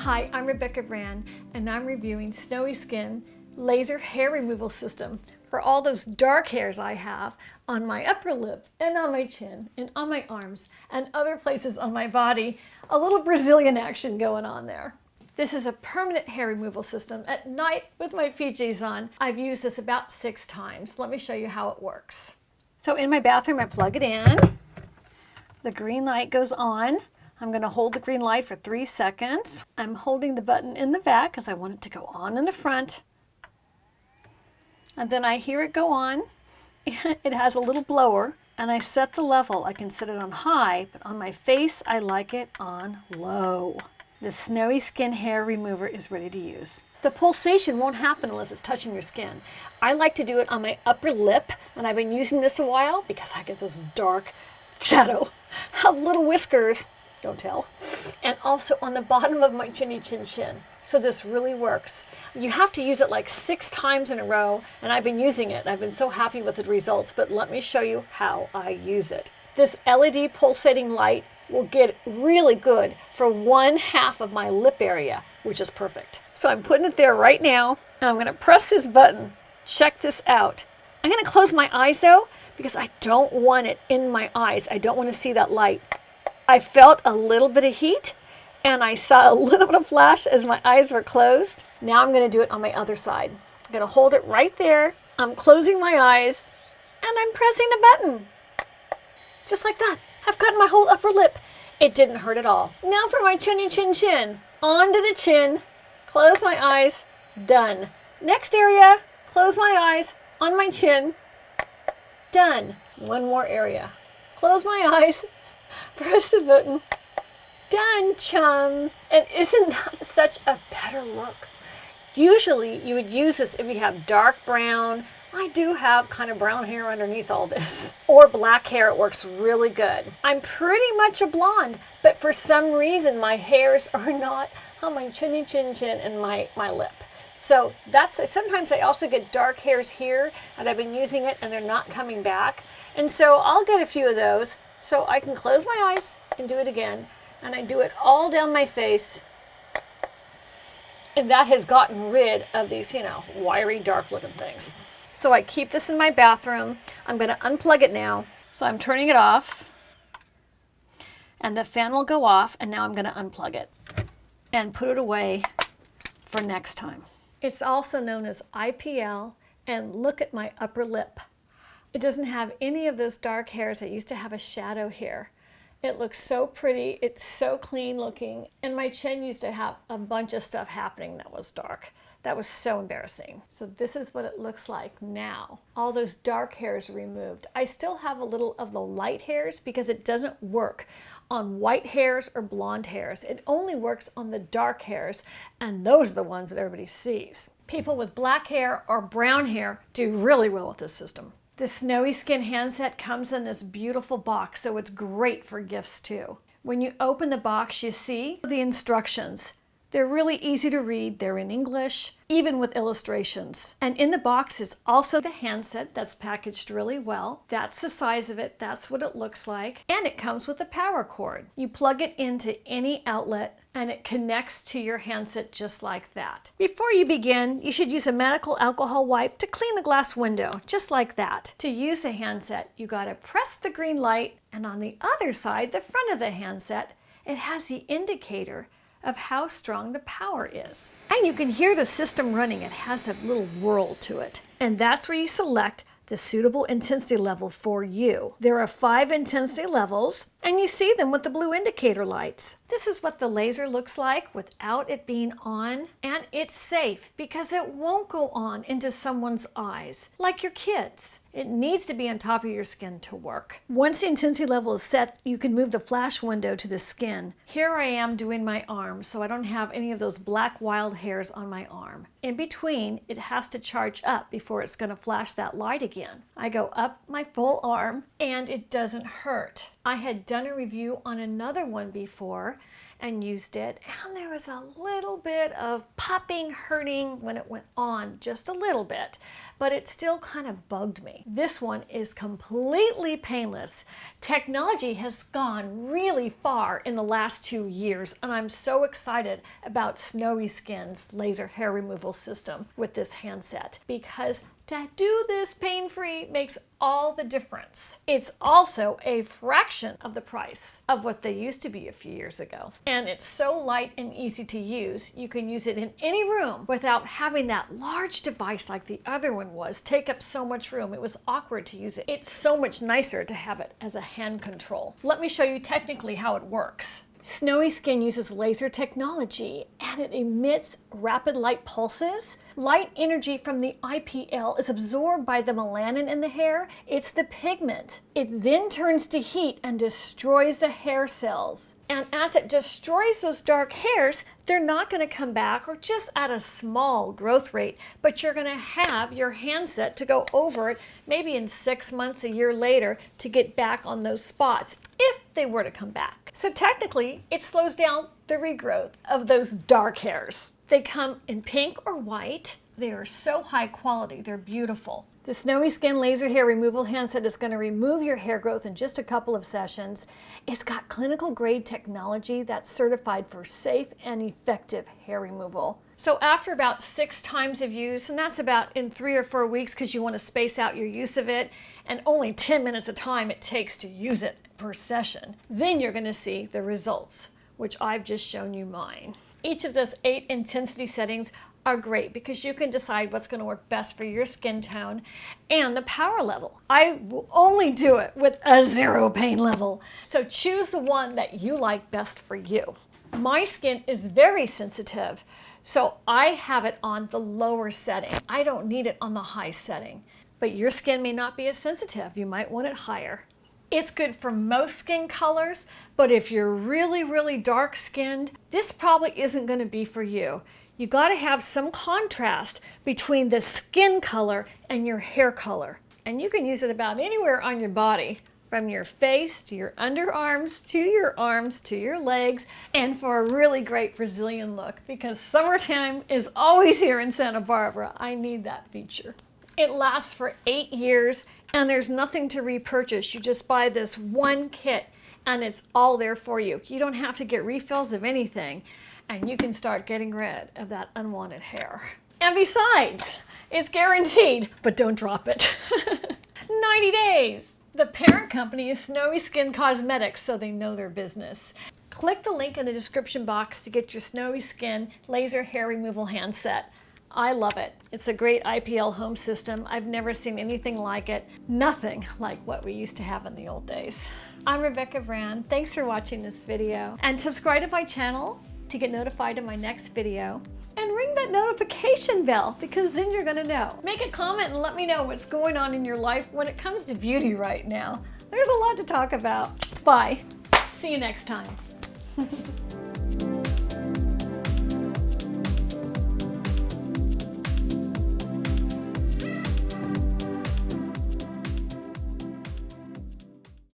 Hi, I'm Rebecca Brand, and I'm reviewing SnowySkin laser hair removal system for all those dark hairs I have on my upper lip and on my chin and on my arms and other places on my body. A little Brazilian action going on there. This is a permanent hair removal system at night with my PJs on. I've used this about 6 times. Let me show you how it works. So in my bathroom, I plug it in. The green light goes on. I'm going to hold the green light for 3 seconds. I'm holding the button in the back because I want it to go on in the front. And then I hear it go on. It has a little blower, and I set the level. I can set it on high, but on my face, I like it on low. The SnowySkin hair remover is ready to use. The pulsation won't happen unless it's touching your skin. I like to do it on my upper lip, and I've been using this a while because I get this dark shadow of little whiskers. Don't tell. And also on the bottom of my chinny chin chin. So this really works. You have to use it like 6 times in a row, and I've been using it. I've been so happy with the results, but let me show you how I use it. This LED pulsating light will get really good for 1/2 of my lip area, which is perfect. So I'm putting it there right now, and I'm gonna press this button. Check this out. I'm gonna close my eyes though, because I don't want it in my eyes. I don't want to see that light. I felt a little bit of heat, and I saw a little bit of flash as my eyes were closed. Now I'm going to do it on my other side. I'm going to hold it right there. I'm closing my eyes, and I'm pressing the button. Just like that. I've gotten my whole upper lip. It didn't hurt at all. Now for my chinny chin chin. Onto the chin. Close my eyes. Done. Next area. Close my eyes. On my chin. Done. One more area. Close my eyes. Press the button. Done, chum. And isn't that such a better look? Usually you would use this if you have dark brown. I do have kind of brown hair underneath all this. Or black hair, it works really good. I'm pretty much a blonde, but for some reason my hairs are not on my chinny chin chin and my lip. So sometimes I also get dark hairs here, and I've been using it and they're not coming back. And so I'll get a few of those. So I can close my eyes and do it again. And I do it all down my face. And that has gotten rid of these, wiry, dark looking things. So I keep this in my bathroom. I'm going to unplug it now. So I'm turning it off. And the fan will go off. And now I'm going to unplug it and put it away for next time. It's also known as IPL. And look at my upper lip. It doesn't have any of those dark hairs. I used to have a shadow here. It looks so pretty. It's so clean looking. And my chin used to have a bunch of stuff happening that was dark. That was so embarrassing. So this is what it looks like now. All those dark hairs removed. I still have a little of the light hairs because it doesn't work on white hairs or blonde hairs. It only works on the dark hairs, and those are the ones that everybody sees. People with black hair or brown hair do really well with this system. The SnowySkin Handset comes in this beautiful box, so it's great for gifts too. When you open the box, you see the instructions. They're really easy to read. They're in English, even with illustrations. And in the box is also the handset that's packaged really well. That's the size of it. That's what it looks like. And it comes with a power cord. You plug it into any outlet and it connects to your handset just like that. Before you begin, you should use a medical alcohol wipe to clean the glass window, just like that. To use a handset, you gotta press the green light, and on the other side, the front of the handset, it has the indicator of how strong the power is. And you can hear the system running. It has a little whirl to it. And that's where you select the suitable intensity level for you. There are 5 intensity levels, and you see them with the blue indicator lights. This is what the laser looks like without it being on, and it's safe because it won't go on into someone's eyes, like your kids. It needs to be on top of your skin to work. Once the intensity level is set, you can move the flash window to the skin. Here I am doing my arm, so I don't have any of those black wild hairs on my arm. In between, it has to charge up before it's going to flash that light again. I go up my full arm, and it doesn't hurt. I had done a review on another one before, and used it, and there was a little bit of popping, hurting when it went on, just a little bit, but it still kind of bugged me. This one is completely painless. Technology has gone really far in the last 2 years, and I'm so excited about SnowySkin's laser hair removal system with this handset, because to do this pain-free makes all the difference. It's also a fraction of the price of what they used to be a few years ago. And it's so light and easy to use. You can use it in any room without having that large device like the other one was take up so much room. It was awkward to use it. It's so much nicer to have it as a hand control. Let me show you technically how it works. SnowySkin uses laser technology, and it emits rapid light pulses. Light energy from the IPL is absorbed by the melanin in the hair. It's the pigment. It then turns to heat and destroys the hair cells. And as it destroys those dark hairs, they're not going to come back, or just at a small growth rate, but you're going to have your handset to go over it maybe in 6 months, a year later, to get back on those spots if they were to come back. So technically, it slows down the regrowth of those dark hairs. They come in pink or white. They are so high quality, they're beautiful. The SnowySkin laser hair removal handset is going to remove your hair growth in just a couple of sessions. It's got clinical grade technology that's certified for safe and effective hair removal. So after about 6 times of use, and that's about in 3 or 4 weeks because you want to space out your use of it, and only 10 minutes of time it takes to use it per session, then you're going to see the results, which I've just shown you mine. Each of those 8 intensity settings are great because you can decide what's going to work best for your skin tone and the power level. I will only do it with a 0 pain level. So choose the one that you like best for you. My skin is very sensitive, so I have it on the lower setting. I don't need it on the high setting. But your skin may not be as sensitive. You might want it higher. It's good for most skin colors, but if you're really, really dark skinned, this probably isn't going to be for you. You got to have some contrast between the skin color and your hair color. And you can use it about anywhere on your body, from your face to your underarms to your arms to your legs, and for a really great Brazilian look, because summertime is always here in Santa Barbara. I need that feature. It lasts for 8 years, and there's nothing to repurchase. You just buy this one kit and it's all there for you. You don't have to get refills of anything, and you can start getting rid of that unwanted hair. And besides, it's guaranteed, but don't drop it. 90 days. The parent company is SnowySkin Cosmetics, so they know their business. Click the link in the description box to get your SnowySkin laser hair removal handset. I love it. It's a great IPL home system. I've never seen anything like it. Nothing like what we used to have in the old days. I'm Rebecca Brand. Thanks for watching this video. And subscribe to my channel to get notified of my next video. And ring that notification bell, because then you're gonna know. Make a comment and let me know what's going on in your life when it comes to beauty right now. There's a lot to talk about. Bye. See you next time.